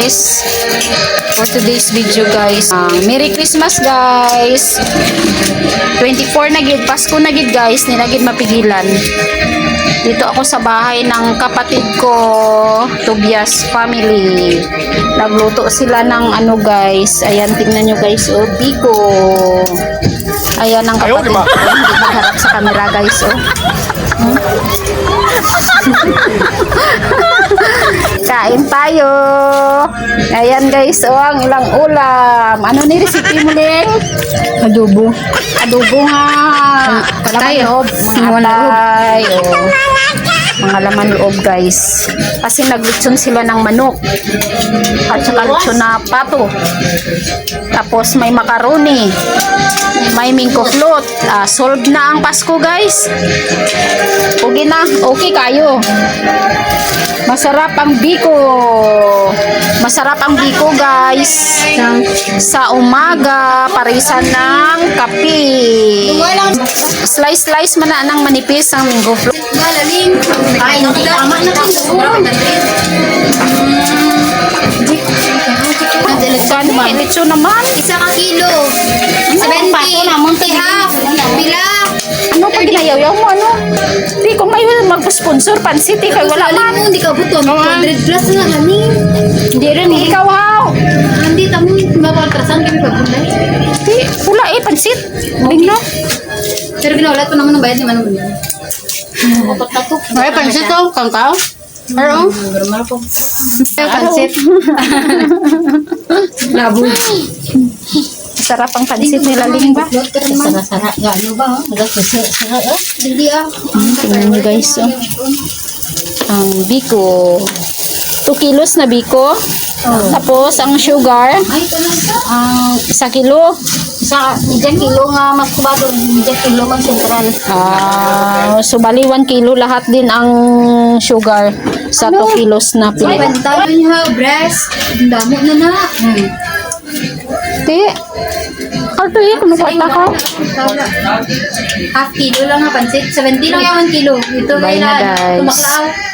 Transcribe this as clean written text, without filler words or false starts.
guys, for today's video guys. Merry Christmas guys. 24 na gid, Pasko na gid guys, nilagid mapigilan. Dito ako sa bahay ng kapatid ko, Tobias family. Nagluto sila ng ano guys. Ayan, tingnan nyo guys, oh, biko. Ayan ang kapatid ko. Hindi magharap sa camera guys, oh. Kain tayo. Ayan guys, oh, ang ilang ulam. Ano ni recipe mo, Ling? Adobo. Adobo nga. Laman loob. Mga atay. Oh. Mga laman loob guys. Kasi naglutson sila ng manok. At saka lutson na pato. Tapos may macaroni. May mingko float. Solved na ang Pasko guys. Okay na. Okay kayo. Masarap ang biko. Masarap ang biko guys. Sa umaga, parisan ng kape. Slice man na ng manipis ang mingko float. Malaling. Ay, hindi tama na ito. Kano ba? Lechon naman. Isa ka kilo. 70. Half. Pila. Ano pa ginayaw mo? Ano? Di kung may mag-sponsor pansit, kay wala man. Hindi ka buto. 100 plus na laning. Hindi rin. Ikaw haw. Hindi tamo. Mapaltrasan kami pagpunay. Di, pula pansit. Bingno. Pero ginaulat ko naman ng bayad ni Manong Bunyan. Ay, pansit to. Kangkaw. Pero? Normal po. Pansit. Labo. Sarap ang pansit nila, Ling ba? Sara-sara. Gano ba? Nagkasara. Hindi Tingnan nyo guys. Oh. Ang biko. 2 kilos na biko. Tapos ang sugar. Ay, talaga. Ang 1 kilo. Sa medyan kilo nga magkubado. Medyan kilo man sentral. So bali 1 kilo lahat din ang sugar sa 2 kilos na pili. Pantalo niya, breast. Ang damo na na. Ti. Kalto eh, kung nakita ka. Half kilo lang nga pansit. 70 lang yung 1 kilo. Ito Bye na, guys. tumaklaaw.